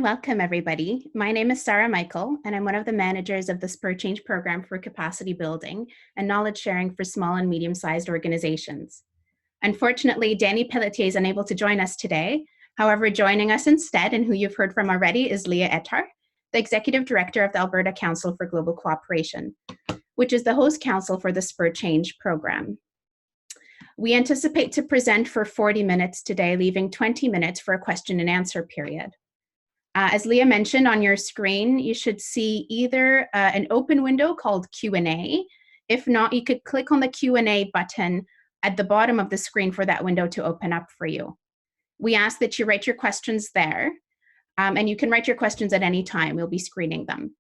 Welcome, everybody. My name is Sarah Michael, and I'm one of the managers of the Spur Change program for capacity building and knowledge sharing for small and medium-sized organizations. Unfortunately, Danny Pelletier is unable to join us today. However, joining us instead, and who you've heard from already, is Leah Ettar, the Executive Director of the Alberta Council for Global Cooperation, which is the host council for the Spur Change program. We anticipate to present for 40 minutes today, leaving 20 minutes for a question and answer period. As Leah mentioned, on your screen, you should see either an open window called Q&A. If not, you could click on the Q&A button at the bottom of the screen for that window to open up for you. We ask that you write your questions there, and you can write your questions at any time. We'll be screening them.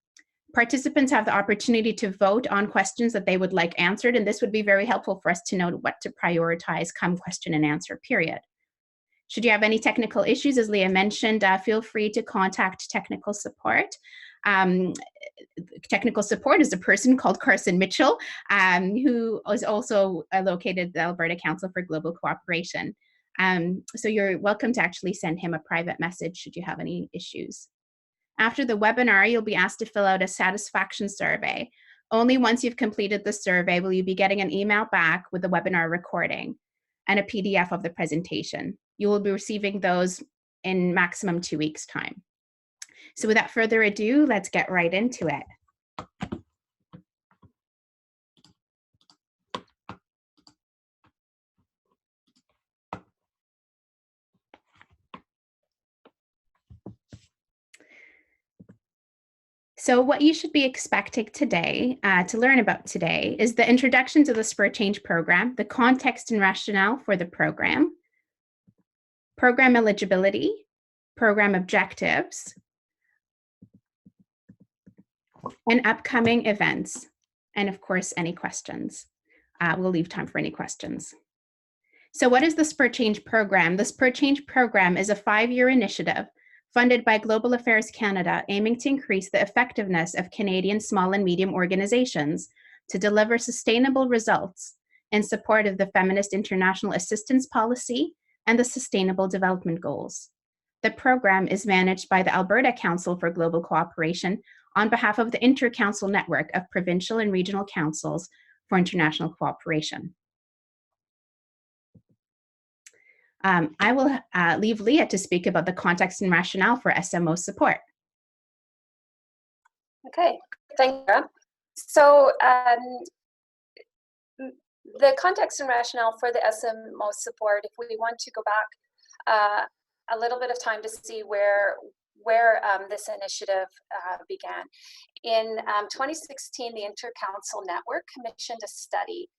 Participants have the opportunity to vote on questions that they would like answered, and this would be very helpful for us to know what to prioritize come question and answer period. Should you have any technical issues, as Leah mentioned, feel free to contact technical support. Technical support is a person called Carson Mitchell, who is also located at the Alberta Council for Global Cooperation. So you're welcome to actually send him a private message should you have any issues. After the webinar, you'll be asked to fill out a satisfaction survey. Only once you've completed the survey will you be getting an email back with the webinar recording and a PDF of the presentation. You will be receiving those in maximum 2 weeks' time. So without further ado, let's get right into it. So what you should be expecting today, to learn about today, is the introduction to the Spur Change program, the context and rationale for the program eligibility, program objectives, and upcoming events, and of course, any questions. We'll leave time for any questions. So what is the Spur Change program? The Spur Change program is a 5-year initiative funded by Global Affairs Canada, aiming to increase the effectiveness of Canadian small and medium organizations to deliver sustainable results in support of the Feminist International Assistance Policy and the Sustainable Development Goals. The program is managed by the Alberta Council for Global Cooperation on behalf of the Inter-Council Network of Provincial and Regional Councils for International Cooperation. I will leave Leah to speak about the context and rationale for SMOS support. Okay, thank you, Sarah. So the context and rationale for the SMOS support, if we want to go back a little bit of time to see where this initiative began. In 2016, the Inter-Council Network commissioned a study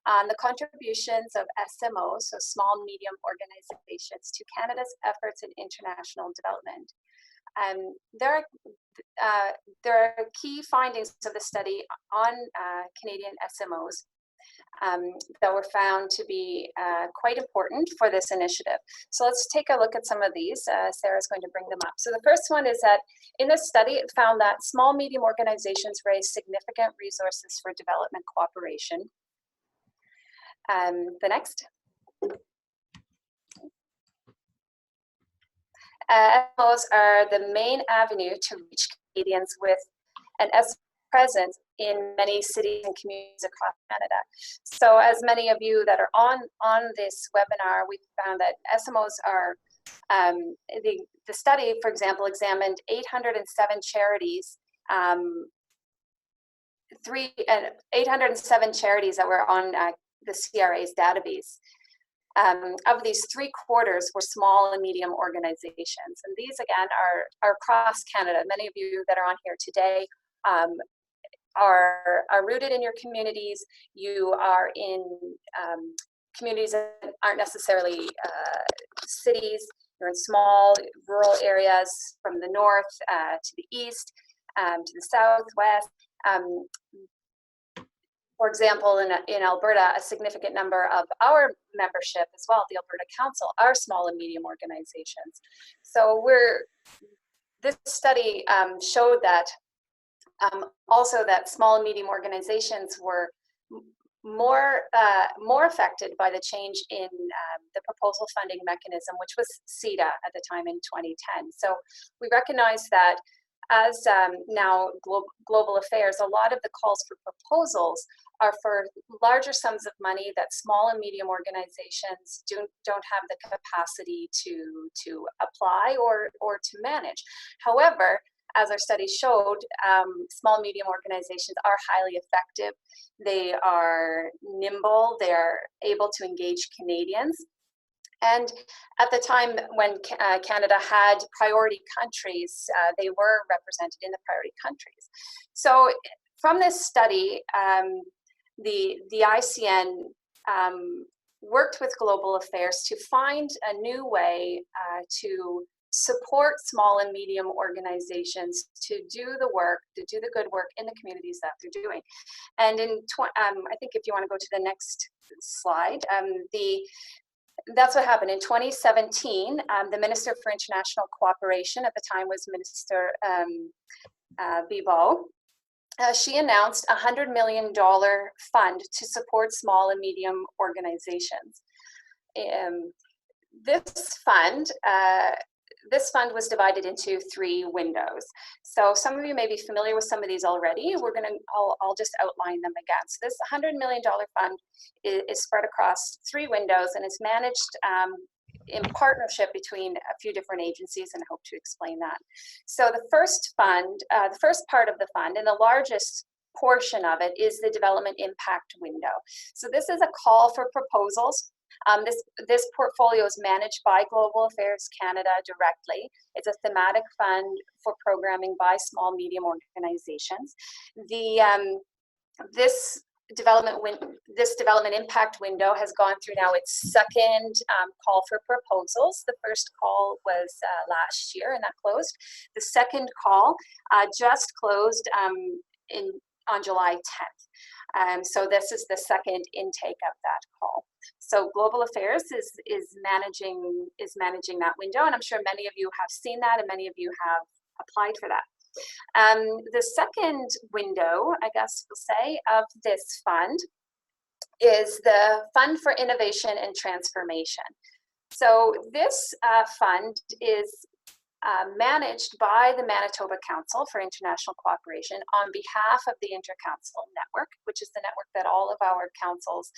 on the contributions of SMOs, so small and medium organizations, to Canada's efforts in international development. There are key findings of the study on Canadian SMOs that were found to be quite important for this initiative. So let's take a look at some of these. Sarah's going to bring them up. So the first one is that in this study, it found that small, medium organizations raise significant resources for development cooperation. The next. SMOs are the main avenue to reach Canadians with an SMO presence in many cities and communities across Canada. So as many of you that are on this webinar, we found that SMOs are, the study, for example, examined 807 charities, 807 charities that were on the CRA's database. Of these, 3/4 were small and medium organizations. And these, again, are across Canada. Many of you that are on here today are rooted in your communities. You are in communities that aren't necessarily cities. You're in small rural areas from the north to the east, to the south, west. For example, in Alberta, a significant number of our membership as well, the Alberta Council, are small and medium organizations. So this study showed that also that small and medium organizations were more affected by the change in the proposal funding mechanism, which was CETA at the time in 2010. So we recognize that as now global affairs, a lot of the calls for proposals are for larger sums of money that small and medium organizations don't have the capacity to apply or to manage. However, as our study showed, small and medium organizations are highly effective. They are nimble, they're able to engage Canadians. And at the time when Canada had priority countries, they were represented in the priority countries. So from this study, the ICN worked with Global Affairs to find a new way to support small and medium organizations to do the work, to do the good work in the communities that they're doing. And I think if you want to go to the next slide, that's what happened in 2017. The Minister for International Cooperation at the time was Minister Bibeau. She announced a $100 million fund to support small and medium organizations. This fund was divided into 3 windows. So some of you may be familiar with some of these already. I'll just outline them again. So this $100 million fund is spread across 3 windows and is managed in partnership between a few different agencies, and I hope to explain that. So the first fund, the first part of the fund, and the largest portion of it, is the development impact window. So this is a call for proposals. This portfolio is managed by Global Affairs Canada directly. It's a thematic fund for programming by small medium organizations. This development impact window has gone through now its second call for proposals. The first call was last year, and that closed. The second call just closed on July 10th. So this is the second intake of that call. So Global Affairs is managing that window, and I'm sure many of you have seen that, and many of you have applied for that. The second window, I guess we'll say, of this fund is the Fund for Innovation and Transformation. So this fund is managed by the Manitoba Council for International Cooperation on behalf of the Intercouncil Network, which is the network that all of our councils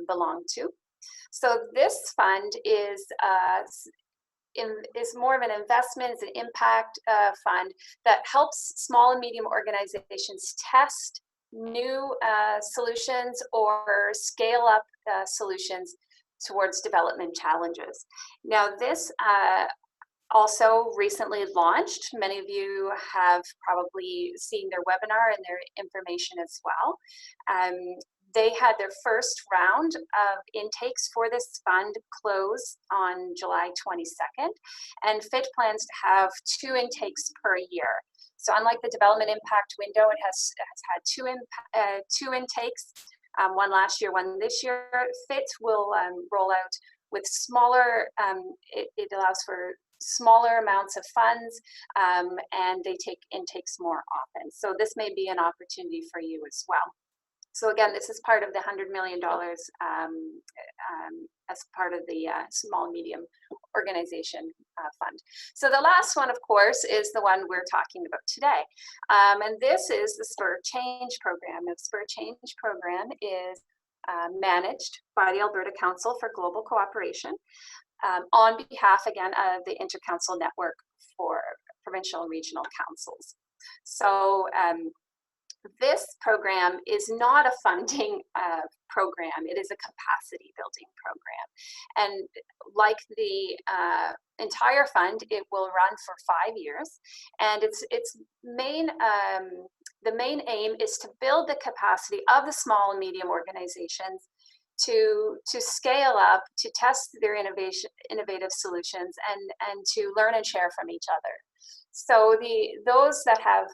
belong to. So this fund is more of an investment, it's an impact fund that helps small and medium organizations test new solutions or scale up solutions towards development challenges. Now this also recently launched. Many of you have probably seen their webinar and their information as well. They had their first round of intakes for this fund close on July 22nd, and FIT plans to have 2 intakes per year. So unlike the development impact window, it has had 2 intakes, one last year, one this year. FIT will roll out with smaller, it allows for smaller amounts of funds, and they take intakes more often. So this may be an opportunity for you as well. So again, this is part of the $100 million as part of the small medium organization fund. So the last one, of course, is the one we're talking about today. And this is the Spur Change program. The Spur Change program is managed by the Alberta Council for Global Cooperation on behalf, again, of the Intercouncil Network for Provincial and Regional Councils. So this program is not a funding program, it is a capacity building program. And like the entire fund, it will run for 5 years. And its main, the main aim is to build the capacity of the small and medium organizations to scale up, to test their innovative solutions, and to learn and share from each other. So those that have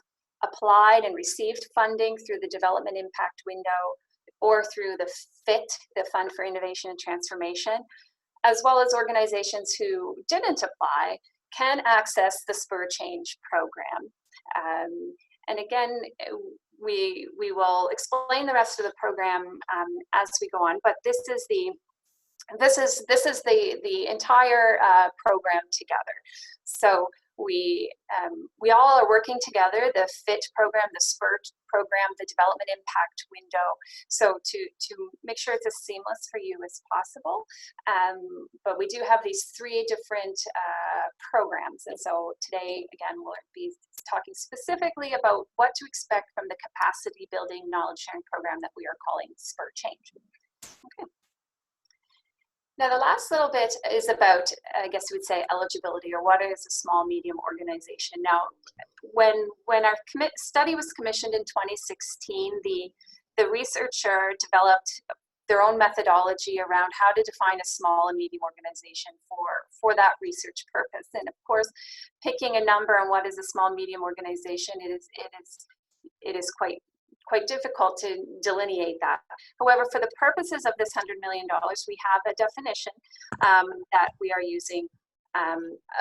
applied and received funding through the development impact window or through the FIT, the Fund for Innovation and Transformation, as well as organizations who didn't apply, can access the Spur Change program. And again, we will explain the rest of the program as we go on, but this is the entire program together. So we all are working together, the FIT program, the Spur program, the development impact window, so to make sure it's as seamless for you as possible. But we do have these 3 different programs, and so today, again, we'll be talking specifically about what to expect from the capacity building knowledge sharing program that we are calling Spur Change. Okay. Now, the last little bit is about, I guess we would say, eligibility, or what is a small, medium organization. Now, when our study was commissioned in 2016, the researcher developed their own methodology around how to define a small and medium organization for that research purpose. And of course, picking a number on what is a small, medium organization, it is quite difficult to delineate that. However, for the purposes of this $100 million, we have a definition that we are using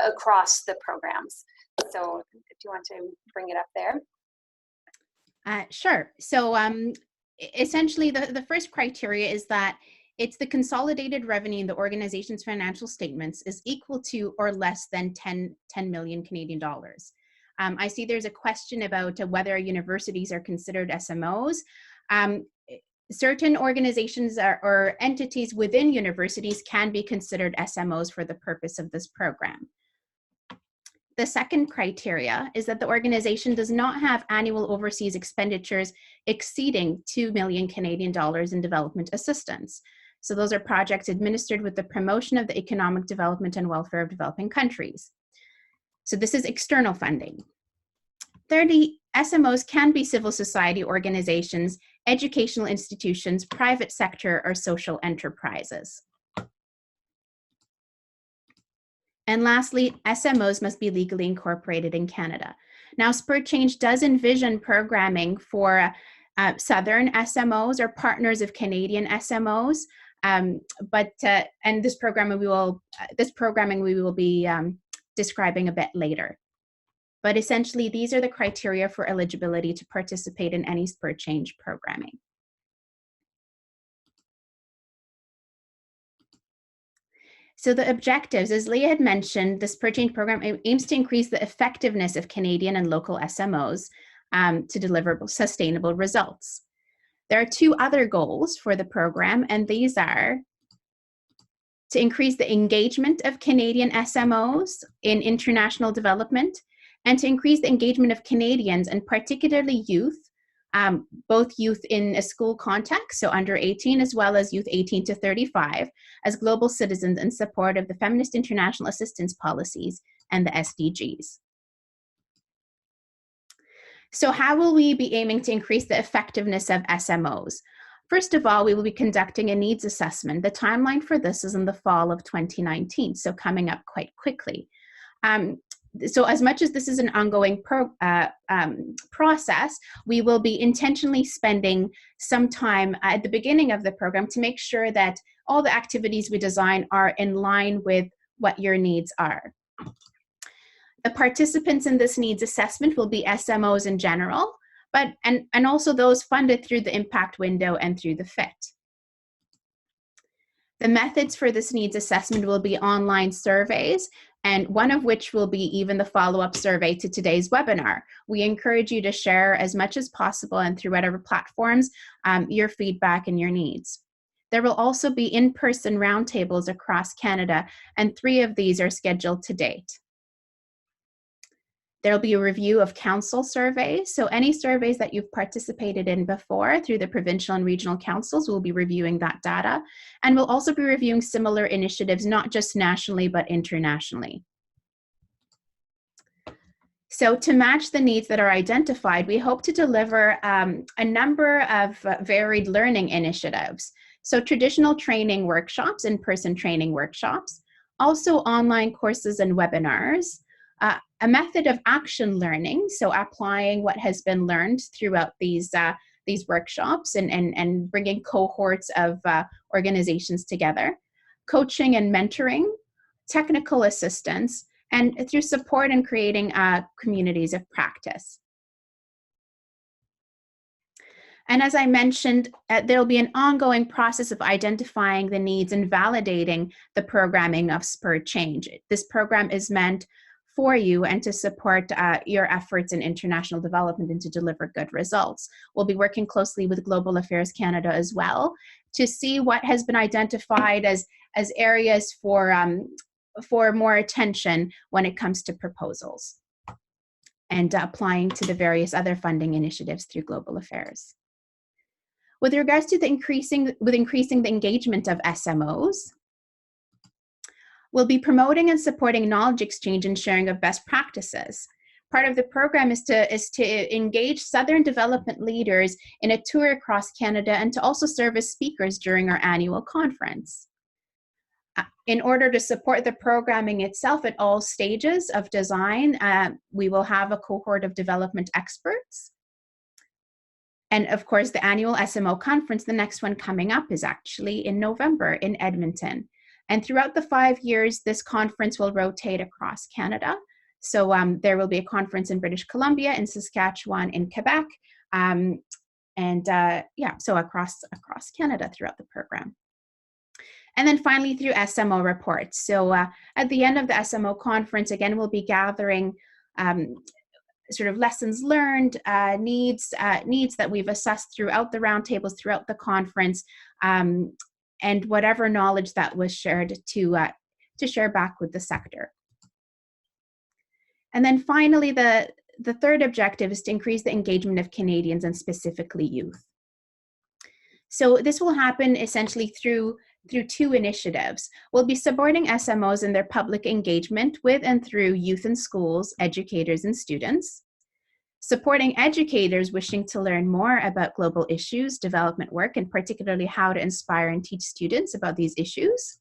across the programs. So if you want to bring it up there. Sure. So essentially, the first criteria is that it's the consolidated revenue in the organization's financial statements is equal to or less than 10 million Canadian dollars. I see there's a question about whether universities are considered SMOs. Certain organizations or entities within universities can be considered SMOs for the purpose of this program. The second criteria is that the organization does not have annual overseas expenditures exceeding 2 million Canadian dollars in development assistance. So those are projects administered with the promotion of the economic development and welfare of developing countries. So this is external funding. Thirdly, SMOs can be civil society organizations, educational institutions, private sector, or social enterprises. And lastly, SMOs must be legally incorporated in Canada. Now, Spur Change does envision programming for Southern SMOs or partners of Canadian SMOs, and this programming we will be describing a bit later. But essentially, these are the criteria for eligibility to participate in any Spur Change programming. So the objectives, as Leah had mentioned, the Spur Change program aims to increase the effectiveness of Canadian and local SMOs to deliver sustainable results. There are 2 other goals for the program, and these are to increase the engagement of Canadian SMOs in international development, and to increase the engagement of Canadians, and particularly youth, both youth in a school context, so under 18, as well as youth 18 to 35, as global citizens in support of the feminist international assistance policies and the SDGs. So how will we be aiming to increase the effectiveness of SMOs? First of all, we will be conducting a needs assessment. The timeline for this is in the fall of 2019, so coming up quite quickly. So as much as this is an ongoing process, we will be intentionally spending some time at the beginning of the program to make sure that all the activities we design are in line with what your needs are. The participants in this needs assessment will be SMOs in general, and also those funded through the impact window and through the FIT. The methods for this needs assessment will be online surveys, and one of which will be even the follow-up survey to today's webinar. We encourage you to share as much as possible and through whatever platforms your feedback and your needs. There will also be in-person roundtables across Canada, and 3 of these are scheduled to date. There'll be a review of council surveys. So any surveys that you've participated in before through the provincial and regional councils, we'll be reviewing that data. And we'll also be reviewing similar initiatives, not just nationally, but internationally. So to match the needs that are identified, we hope to deliver a number of varied learning initiatives. So traditional training workshops, in-person training workshops, also online courses and webinars, a method of action learning, so applying what has been learned throughout these workshops and bringing cohorts of organizations together, coaching and mentoring, technical assistance, and through support and creating communities of practice. And as I mentioned, there'll be an ongoing process of identifying the needs and validating the programming of Spur Change. This program is meant for you and to support your efforts in international development and to deliver good results. We'll be working closely with Global Affairs Canada as well to see what has been identified as areas for more attention when it comes to proposals and applying to the various other funding initiatives through Global Affairs. With regards to increasing the engagement of SMOs, we'll be promoting and supporting knowledge exchange and sharing of best practices. Part of the program is to engage Southern development leaders in a tour across Canada and to also serve as speakers during our annual conference. In order to support the programming itself at all stages of design, we will have a cohort of development experts. And of course, the annual SMO conference, the next one coming up, is actually in November in Edmonton. And throughout the 5 years, this conference will rotate across Canada. So there will be a conference in British Columbia, in Saskatchewan, in Quebec, so across Canada throughout the program. And then finally, through SMO reports. So at the end of the SMO conference, again, we'll be gathering sort of lessons learned, needs that we've assessed throughout the roundtables, throughout the conference, and whatever knowledge that was shared to share back with the sector. And then finally, the third objective is to increase the engagement of Canadians and specifically youth. So this will happen essentially through 2 initiatives. We'll be supporting SMOs in their public engagement with and through youth in schools, educators, and students. Supporting educators wishing to learn more about global issues, development work, and particularly how to inspire and teach students about these issues.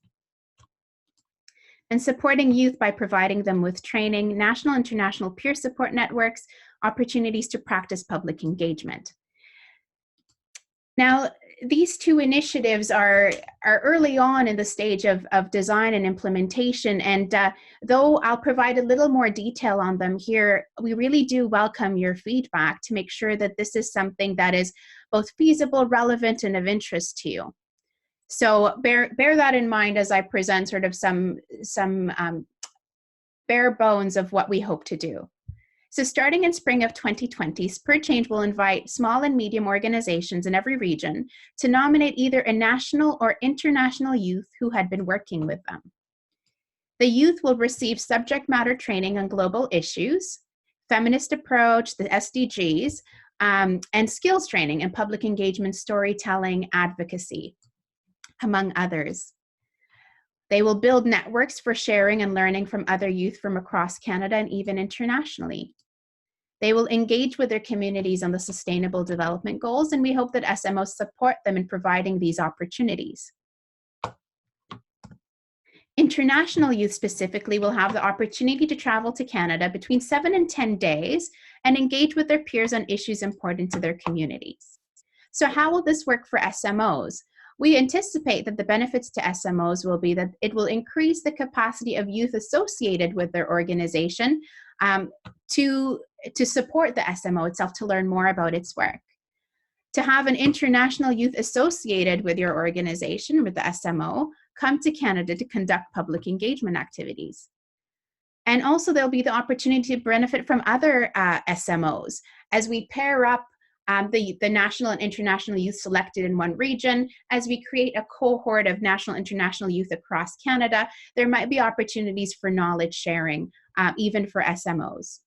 And supporting youth by providing them with training, national and international peer support networks, opportunities to practice public engagement. Now, these 2 initiatives are early on in the stage of design and implementation, and though I'll provide a little more detail on them here, we really do welcome your feedback to make sure that this is something that is both feasible, relevant, and of interest to you. So bear that in mind as I present sort of some bare bones of what we hope to do. So starting in spring of 2020, Spur Change will invite small and medium organizations in every region to nominate either a national or international youth who had been working with them. The youth will receive subject matter training on global issues, feminist approach, the SDGs, and skills training in public engagement, storytelling, advocacy, among others. They will build networks for sharing and learning from other youth from across Canada and even internationally. They will engage with their communities on the sustainable development goals, and we hope that SMOs support them in providing these opportunities. International youth specifically will have the opportunity to travel to Canada between 7 and 10 days and engage with their peers on issues important to their communities. So how will this work for SMOs? We anticipate that the benefits to SMOs will be that it will increase the capacity of youth associated with their organization to support the SMO itself, to learn more about its work. To have an international youth associated with your organization, with the SMO, come to Canada to conduct public engagement activities. And also there'll be the opportunity to benefit from other SMOs as we pair up the national and international youth selected in one region. As we create a cohort of national and international youth across Canada, there might be opportunities for knowledge sharing, even for SMOs.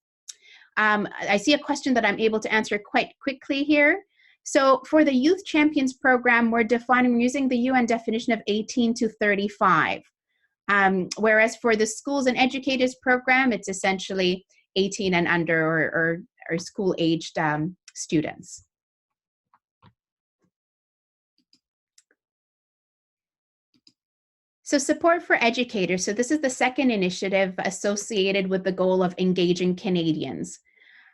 I see a question that I'm able to answer quite quickly here. So for the Youth Champions program, we're using the UN definition of 18 to 35. Whereas for the Schools and Educators program, it's essentially 18 and under or school-aged students. So support for educators. So this is the second initiative associated with the goal of engaging Canadians.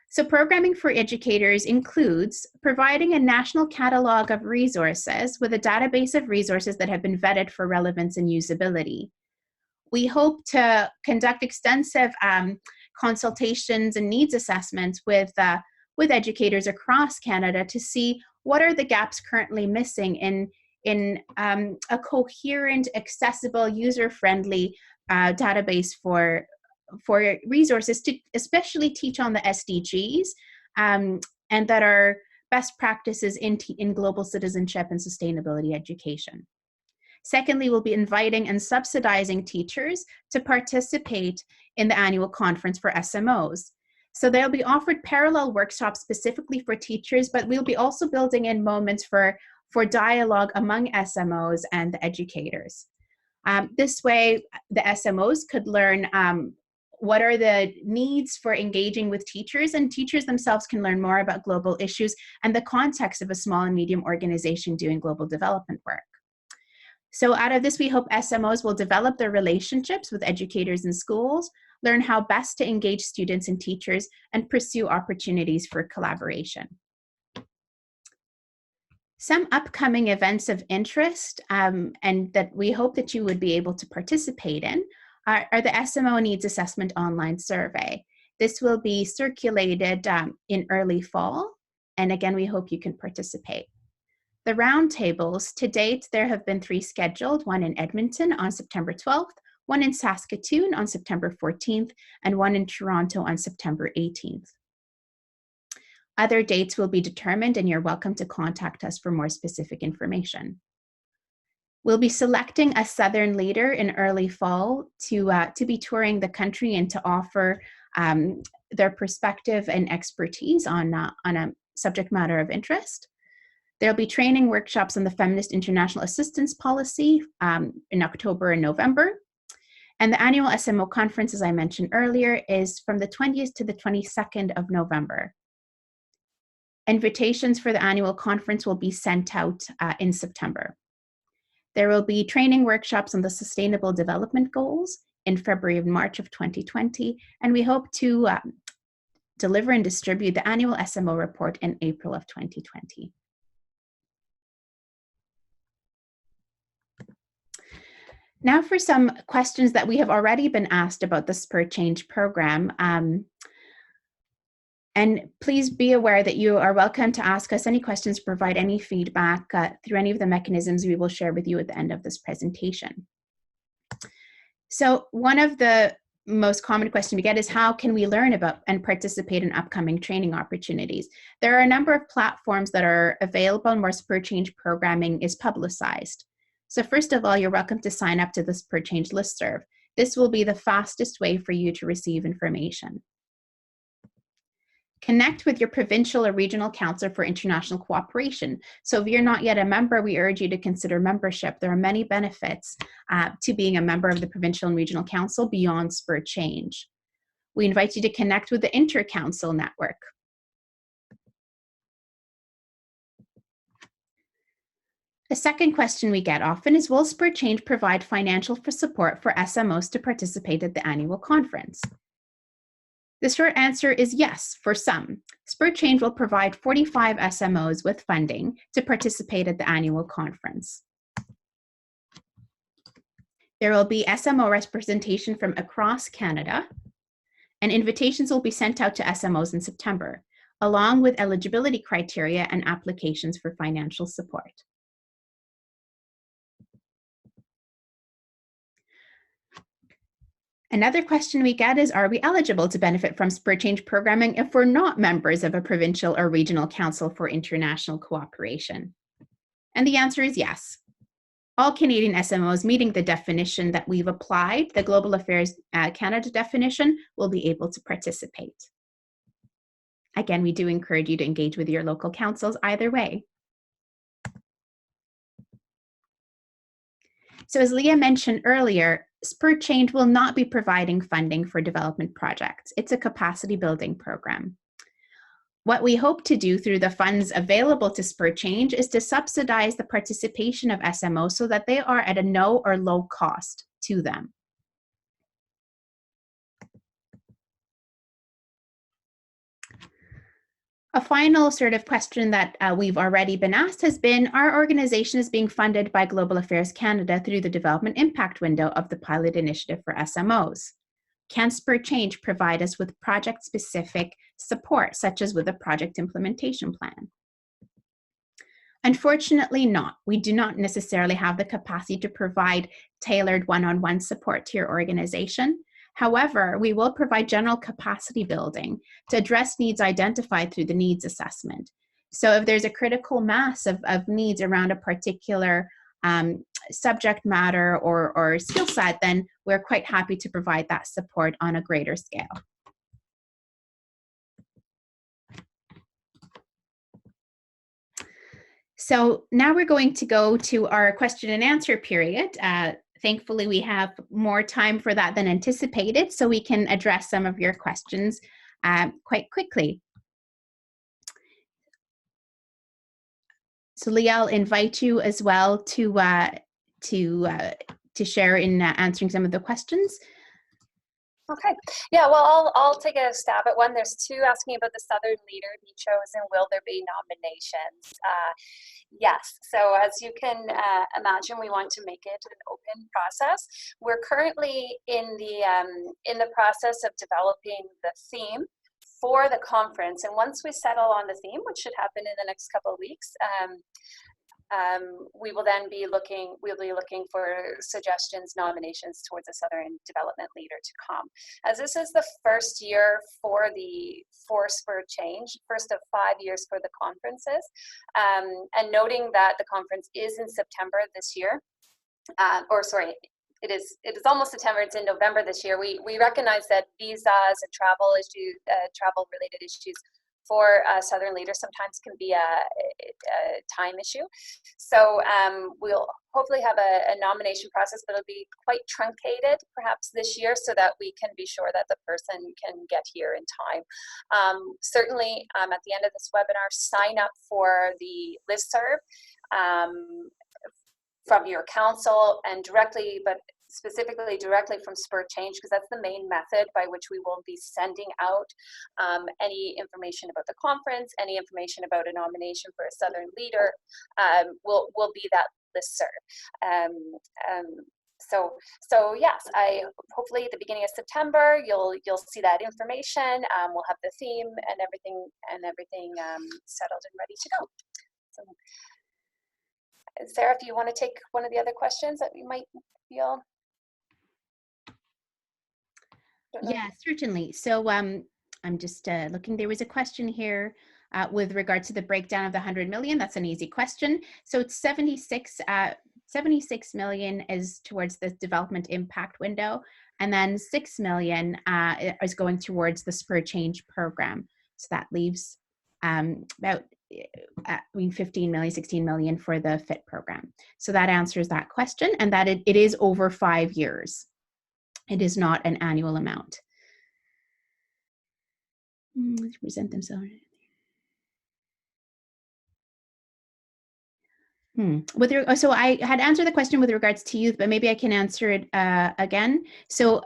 So programming for educators includes providing a national catalog of resources with a database of resources that have been vetted for relevance and usability. We hope to conduct extensive consultations and needs assessments with educators across Canada to see what are the gaps currently missing in a coherent, accessible, user-friendly database for resources to especially teach on the SDGs, and that are best practices in global citizenship and sustainability education. Secondly, we'll be inviting and subsidizing teachers to participate in the annual conference for SMOs. So they'll be offered parallel workshops specifically for teachers, but we'll be also building in moments for dialogue among SMOs and the educators. This way, the SMOs could learn what are the needs for engaging with teachers, and teachers themselves can learn more about global issues and the context of a small and medium organization doing global development work. So out of this, we hope SMOs will develop their relationships with educators in schools, learn how best to engage students and teachers, and pursue opportunities for collaboration. Some upcoming events of interest and that we hope that you would be able to participate in are the SMO Needs Assessment online survey. This will be circulated in early fall, and again, we hope you can participate. The roundtables, to date, there have been 3 scheduled, one in Edmonton on September 12th, one in Saskatoon on September 14th, and one in Toronto on September 18th. Other dates will be determined, and you're welcome to contact us for more specific information. We'll be selecting a Southern leader in early fall to be touring the country and to offer their perspective and expertise on a subject matter of interest. There'll be training workshops on the Feminist International Assistance Policy in October and November. And the annual SMO conference, as I mentioned earlier, is from the 20th to the 22nd of November. Invitations for the annual conference will be sent out in September. There will be training workshops on the Sustainable Development Goals in February and March of 2020, and we hope to deliver and distribute the annual SMO report in April of 2020. Now for some questions that we have already been asked about the Spur Change program. And please be aware that you are welcome to ask us any questions, provide any feedback through any of the mechanisms we will share with you at the end of this presentation. So one of the most common questions we get is how can we learn about and participate in upcoming training opportunities? There are a number of platforms that are available and where Spur Change programming is publicized. So first of all, you're welcome to sign up to the Spur Change listserv. This will be the fastest way for you to receive information. Connect with your provincial or regional council for international cooperation. So if you're not yet a member, we urge you to consider membership. There are many benefits to being a member of the provincial and regional council beyond Spur Change. We invite you to connect with the Inter-Council network. A second question we get often is, will Spur Change provide financial support for SMOs to participate at the annual conference? The short answer is yes, for some. Spur Change will provide 45 SMOs with funding to participate at the annual conference. There will be SMO representation from across Canada, and invitations will be sent out to SMOs in September, along with eligibility criteria and applications for financial support. Another question we get is, are we eligible to benefit from Spur Change programming if we're not members of a provincial or regional council for international cooperation? And the answer is yes. All Canadian SMOs meeting the definition that we've applied, the Global Affairs Canada definition, will be able to participate. Again, we do encourage you to engage with your local councils either way. So as Leah mentioned earlier, Spur Change will not be providing funding for development projects. It's a capacity building program. What we hope to do through the funds available to Spur Change is to subsidize the participation of SMOs so that they are at a no or low cost to them. A final sort of question that we've already been asked has been, our organization is being funded by Global Affairs Canada through the development impact window of the pilot initiative for SMOs. Can Spur Change provide us with project-specific support, such as with a project implementation plan? Unfortunately not. We do not necessarily have the capacity to provide tailored one-on-one support to your organization. However, we will provide general capacity building to address needs identified through the needs assessment. So if there's a critical mass of needs around a particular subject matter or skill set, then we're quite happy to provide that support on a greater scale. So now we're going to go to our question and answer period. Thankfully, we have more time for that than anticipated, so we can address some of your questions quite quickly. So Leah, I'll invite you as well to share in answering some of the questions. Okay. Yeah, well, I'll take a stab at one. There's two asking about the Southern leader to be chosen. Will there be nominations? Yes. So as you can imagine, we want to make it an open process. We're currently in the process of developing the theme for the conference, and once we settle on the theme, which should happen in the next couple of weeks, we will then be looking for suggestions, nominations towards a Southern development leader to come. As this is the first year for Spur Change, first of 5 years for the conferences, and noting that the conference is in September this year, it is almost September, it's in November this year. We recognize that visas and travel related issues for Southern leaders sometimes can be a time issue. So we'll hopefully have a nomination process, but it'll be quite truncated perhaps this year so that we can be sure that the person can get here in time. Certainly at the end of this webinar, sign up for the listserv from your council and directly, but specifically directly from Spur Change, because that's the main method by which we will be sending out any information about the conference, any information about a nomination for a Southern leader will be that listserv. So yes, hopefully at the beginning of September you'll see that information. We'll have the theme and everything settled and ready to go. So, Sarah, if you want to take one of the other questions that we might feel. Yeah, certainly. So I'm just looking, there was a question here with regard to the breakdown of the 100 million. That's an easy question. So it's 76 million is towards the development impact window, and then 6 million is going towards the Spur Change program. So that leaves about 15 million, 16 million for the FIT program. So that answers that question, and that it is over 5 years. It is not an annual amount. Let's present themselves. So I had answered the question with regards to youth, but maybe I can answer it again. So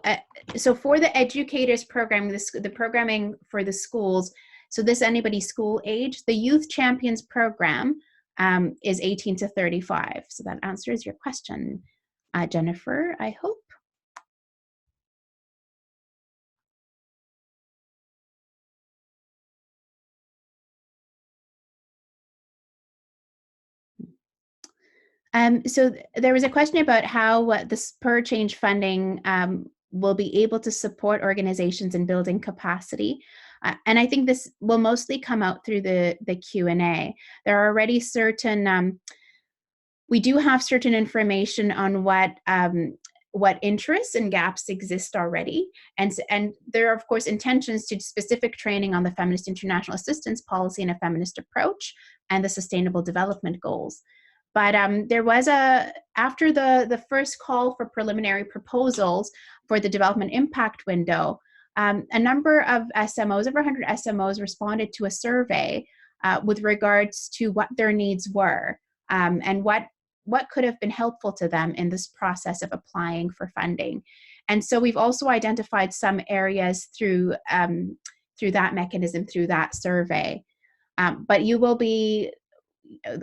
for the educators program, the programming for the schools, so this anybody school age, the Youth Champions program is 18 to 35. So that answers your question, Jennifer, I hope. So there was a question about how the Spur Change funding will be able to support organizations in building capacity. And I think this will mostly come out through the Q&A. There are already certain, we do have certain information on what interests and gaps exist already. And there are, of course, intentions to specific training on the Feminist International Assistance Policy and a feminist approach and the Sustainable Development Goals. But there was after the first call for preliminary proposals for the development impact window, a number of SMOs, over 100 SMOs responded to a survey with regards to what their needs were and what could have been helpful to them in this process of applying for funding. And so we've also identified some areas through that mechanism, through that survey. But you will be,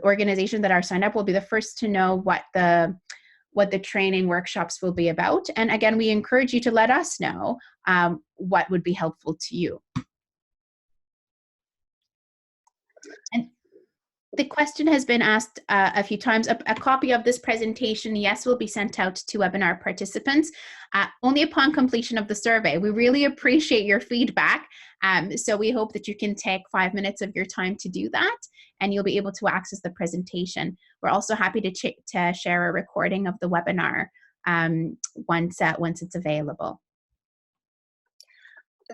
organizations that are signed up will be the first to know what the training workshops will be about. And again, we encourage you to let us know what would be helpful to you. The question has been asked a few times. A copy of this presentation, yes, will be sent out to webinar participants only upon completion of the survey. We really appreciate your feedback. So we hope that you can take 5 minutes of your time to do that, and you'll be able to access the presentation. We're also happy to share a recording of the webinar once it's available.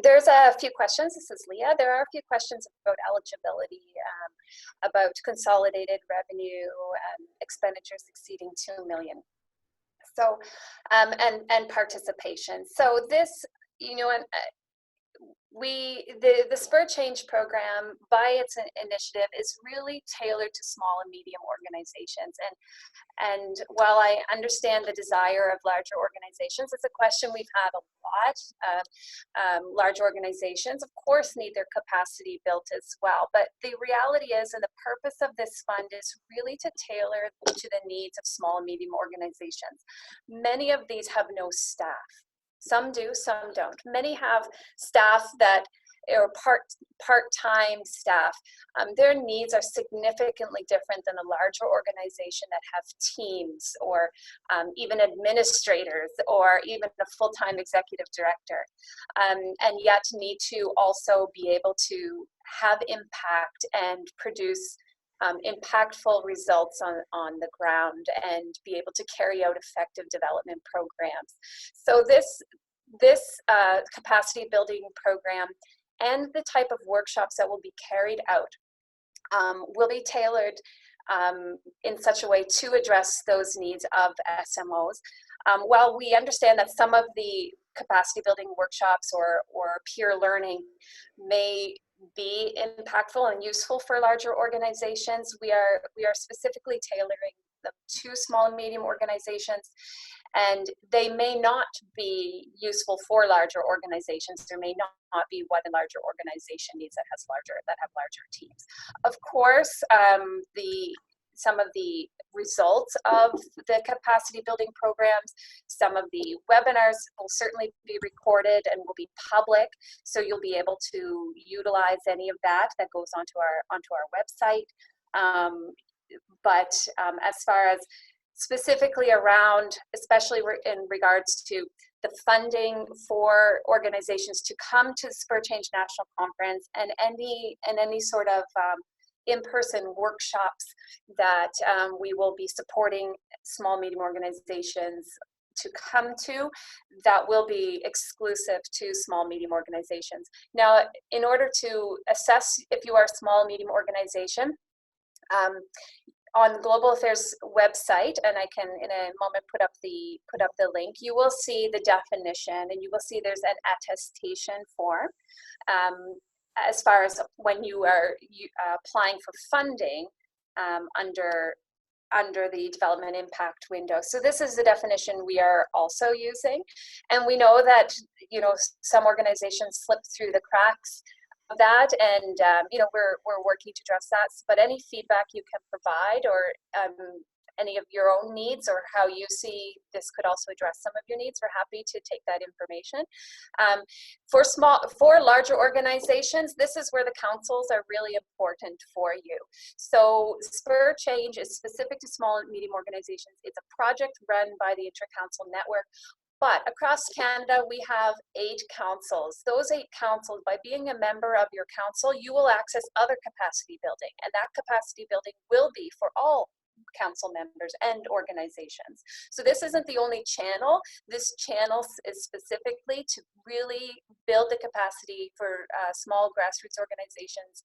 There's a few questions. This is Leah. There are a few questions about eligibility, about consolidated revenue, expenditures exceeding 2 million. So, and participation. So this, the Spur Change program, by its initiative, is really tailored to small and medium organizations. And while I understand the desire of larger organizations, it's a question we've had a lot. Large organizations, of course, need their capacity built as well. But the reality is, and the purpose of this fund is really to tailor to the needs of small and medium organizations. Many of these have no staff. Some do, some don't. Many have staff that are part-time staff. Their needs are significantly different than a larger organization that have teams, or even administrators, or even a full-time executive director, and yet need to also be able to have impact and produce impactful results on the ground, and be able to carry out effective development programs. So this capacity building program and the type of workshops that will be carried out will be tailored in such a way to address those needs of SMOs. While we understand that some of the capacity building workshops or peer learning may be impactful and useful for larger organizations, we are specifically tailoring them to small and medium organizations, and they may not be useful for larger organizations. There may not be what a larger organization needs that have larger teams. Of course, some of the results of the capacity building programs, some of the webinars will certainly be recorded and will be public, so you'll be able to utilize any of that goes onto our website. But as far as specifically around, especially in regards to the funding for organizations to come to the Spur Change National Conference, and any sort of in-person workshops that we will be supporting small, medium organizations to come to, that will be exclusive to small, medium organizations. Now, in order to assess if you are a small, medium organization, on the Global Affairs website, and I can in a moment put up the link, you will see the definition, and you will see there's an attestation form as far as when you are applying for funding under the development impact window. So this is the definition we are also using, and we know that some organizations slip through the cracks of that, and we're working to address that. But any feedback you can provide, or any of your own needs, or how you see this could also address some of your needs, we're happy to take that information. For larger organizations, this is where the councils are really important for you. So Spur Change is specific to small and medium organizations. It's a project run by the Inter-Council Network. But across Canada, we have 8 councils. Those 8 councils, by being a member of your council, you will access other capacity building, and that capacity building will be for all council members and organizations. So this isn't the only channel. This channel is specifically to really build the capacity for small grassroots organizations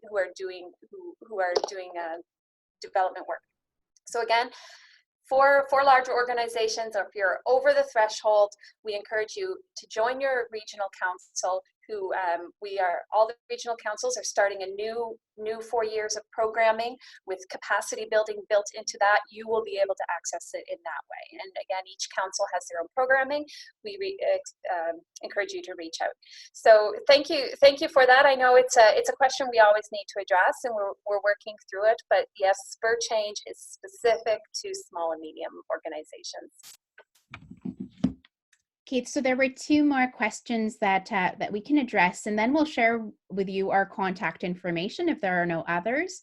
who are doing development work. So again, for larger organizations, or if you're over the threshold, we encourage you to join your regional council. All the regional councils are starting a new 4 years of programming with capacity building built into that. You will be able to access it in that way. And again, each council has their own programming. We encourage you to reach out. So thank you for that. I know it's a question we always need to address, and we're working through it. But yes, Spur Change is specific to small and medium organizations. Okay, so there were 2 more questions that we can address, and then we'll share with you our contact information if there are no others.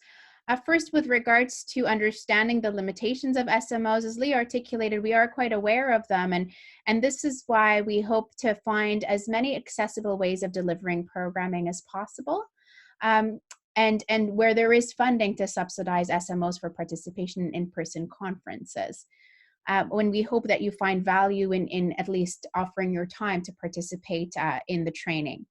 First, with regards to understanding the limitations of SMOs, as Lee articulated, we are quite aware of them, and this is why we hope to find as many accessible ways of delivering programming as possible. And where there is funding to subsidize SMOs for participation in in-person conferences. When we hope that you find value in at least offering your time to participate in the training.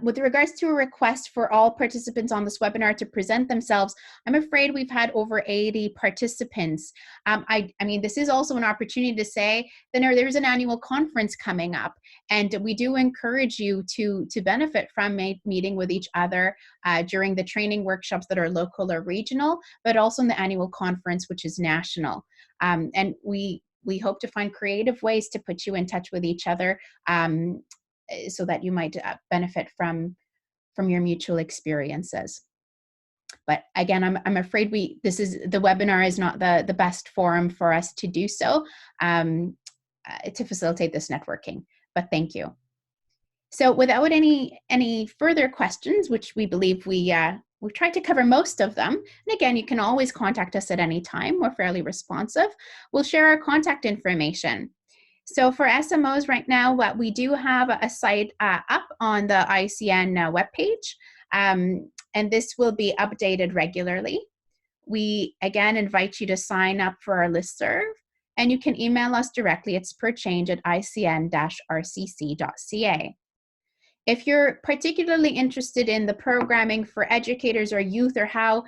With regards to a request for all participants on this webinar to present themselves, I'm afraid we've had over 80 participants. I mean, this is also an opportunity to say that there's an annual conference coming up, and we do encourage you to benefit from meeting with each other during the training workshops that are local or regional, but also in the annual conference, which is national. And we hope to find creative ways to put you in touch with each other so that you might benefit from your mutual experiences. But again, I'm afraid the webinar is not the best forum for us to do so to facilitate this networking. But thank you. So without any further questions, which we believe we've tried to cover most of them. And again, you can always contact us at any time. We're fairly responsive. We'll share our contact information. So for SMOs right now, we do have a site up on the ICN webpage, and this will be updated regularly. We, again, invite you to sign up for our listserv, and you can email us directly at spurchange@icn-rcc.ca. If you're particularly interested in the programming for educators or youth, or how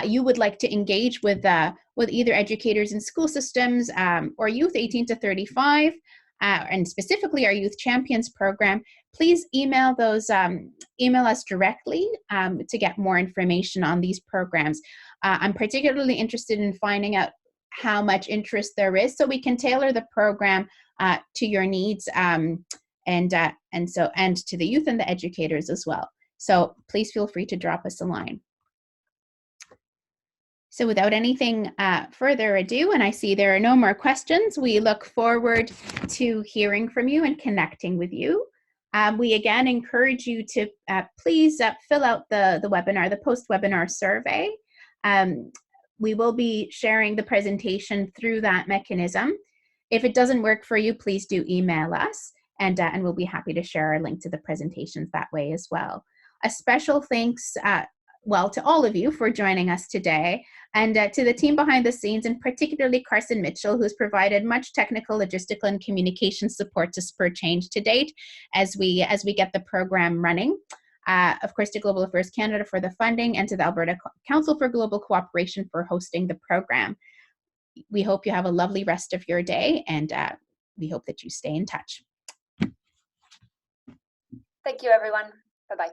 you would like to engage with either educators in school systems or youth 18 to 35, and specifically our Youth Champions program, please email us directly to get more information on these programs. I'm particularly interested in finding out how much interest there is, so we can tailor the program to your needs, and to the youth and the educators as well. So please feel free to drop us a line. So without anything further ado, and I see there are no more questions, we look forward to hearing from you and connecting with you. We again encourage you to please fill out the webinar, the post-webinar survey. We will be sharing the presentation through that mechanism. If it doesn't work for you, please do email us, and we'll be happy to share our link to the presentations that way as well. A special thanks to all of you for joining us today, and to the team behind the scenes, and particularly Carson Mitchell, who's provided much technical, logistical, and communication support to Spur Change to date as we get the program running. Of course, to Global Affairs Canada for the funding, and to the Alberta Council for Global Cooperation for hosting the program. We hope you have a lovely rest of your day, and we hope that you stay in touch. Thank you, everyone. Bye-bye.